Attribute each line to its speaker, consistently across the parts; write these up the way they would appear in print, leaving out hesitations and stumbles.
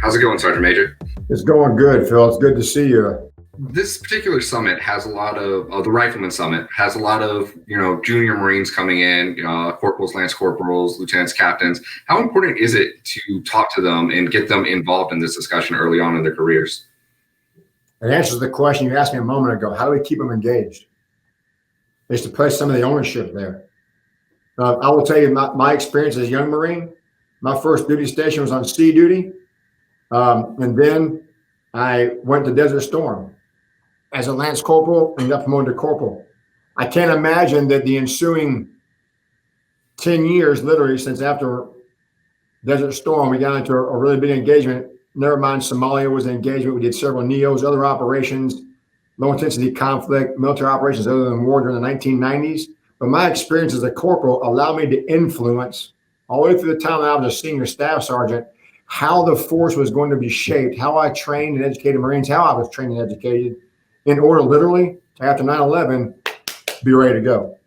Speaker 1: How's it going, Sergeant Major?
Speaker 2: It's going good, Phil. It's good to see you.
Speaker 1: This particular summit has a lot of the Rifleman Summit has a lot of junior Marines coming in, corporals, lance corporals, lieutenants, captains. How important is it to talk to them and get them involved in this discussion early on in their careers?
Speaker 2: It answers the question you asked me a moment ago. How do we keep them engaged? Is to place some of the ownership there. I will tell you my experience as a young Marine. My first duty station was on sea duty, and then I went to Desert Storm as a lance corporal and got promoted to corporal. I can't imagine that the ensuing 10 years, literally since after Desert Storm, we got into a really big engagement. Never mind, Somalia was an engagement. We did several NEOs, other operations, low intensity conflict, military operations other than war during the 1990s. But my experience as a corporal allowed me to influence all the way through the time that I was a senior staff sergeant, how the force was going to be shaped, how I trained and educated Marines, how I was trained and educated, in order literally to, after 9/11, be ready to go.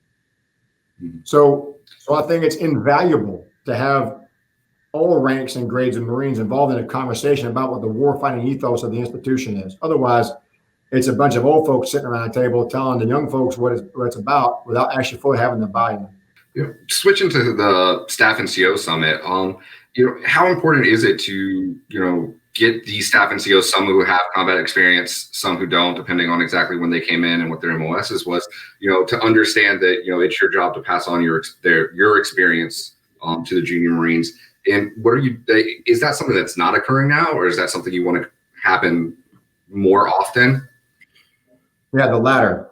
Speaker 2: So I think it's invaluable to have all ranks and grades of Marines involved in a conversation about what the warfighting ethos of the institution is. Otherwise, it's a bunch of old folks sitting around a table telling the young folks what it's about without actually fully having the buy-in.
Speaker 1: Switching to the Staff NCO Summit, how important is it to get these staff NCOs, some who have combat experience, some who don't, depending on exactly when they came in and what their MOSs was, to understand that it's your job to pass on your experience to the junior Marines. And is that something that's not occurring now, or is that something you want to happen more often?
Speaker 2: Yeah, the latter.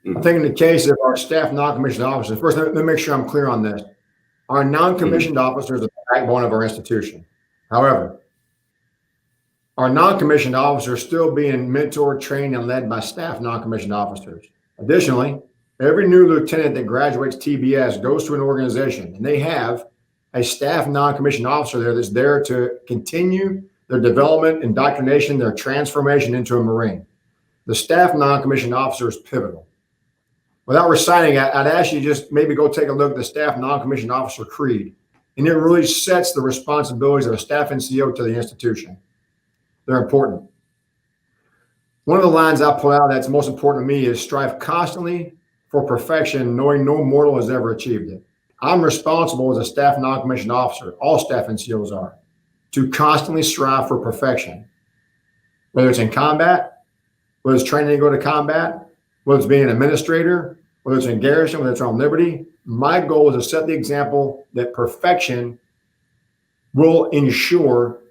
Speaker 2: I think in the case of our staff non-commissioned officers, first, let me make sure I'm clear on this. Our non-commissioned officers are the backbone of our institution. However, our non-commissioned officers are still being mentored, trained, and led by staff non-commissioned officers. Additionally, every new lieutenant that graduates TBS goes to an organization, and they have a staff non-commissioned officer there that's there to continue their development, indoctrination, their transformation into a Marine. The staff non-commissioned officer is pivotal. Without reciting, I'd ask you just maybe go take a look at the staff non-commissioned officer creed. And it really sets the responsibilities of a staff NCO to the institution. They're important. One of the lines I pull out that's most important to me is strive constantly for perfection, knowing no mortal has ever achieved it. I'm responsible as a staff non-commissioned officer, all staff NCOs are, to constantly strive for perfection. Whether it's in combat, whether it's training to go to combat, whether it's being an administrator, whether it's in garrison, whether it's on liberty, my goal is to set the example that perfection will ensure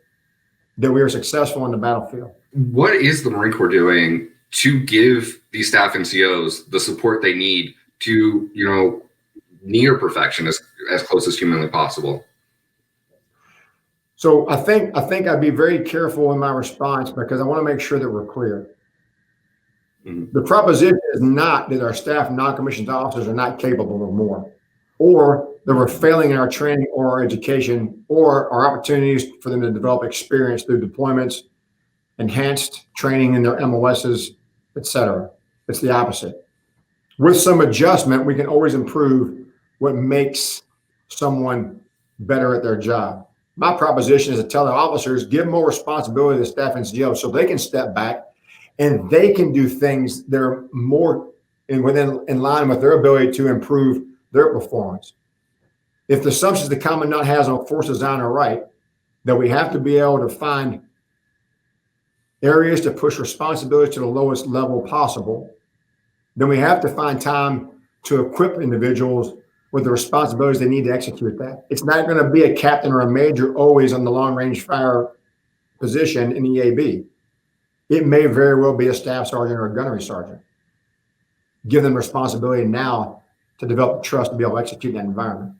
Speaker 2: that we are successful on the battlefield.
Speaker 1: What is the Marine Corps doing to give these staff NCOs the support they need to, near perfection as close as humanly possible?
Speaker 2: So I think I'd be very careful in my response because I want to make sure that we're clear. The proposition is not that our staff non-commissioned officers are not capable of more, or that we're failing in our training or our education or our opportunities for them to develop experience through deployments, enhanced training in their MOSs, etc. It's the opposite. With some adjustment, we can always improve what makes someone better at their job. My proposition is to tell the officers, give more responsibility to the staff NCO so they can step back and they can do things that are more in line with their ability to improve their performance. If the assumptions the commandant has on force design are right, that we have to be able to find areas to push responsibility to the lowest level possible, then we have to find time to equip individuals with the responsibilities they need to execute that. It's not going to be a captain or a major always on the long range fire position in EAB. It may very well be a staff sergeant or a gunnery sergeant. Give them responsibility now to develop trust to be able to execute that environment.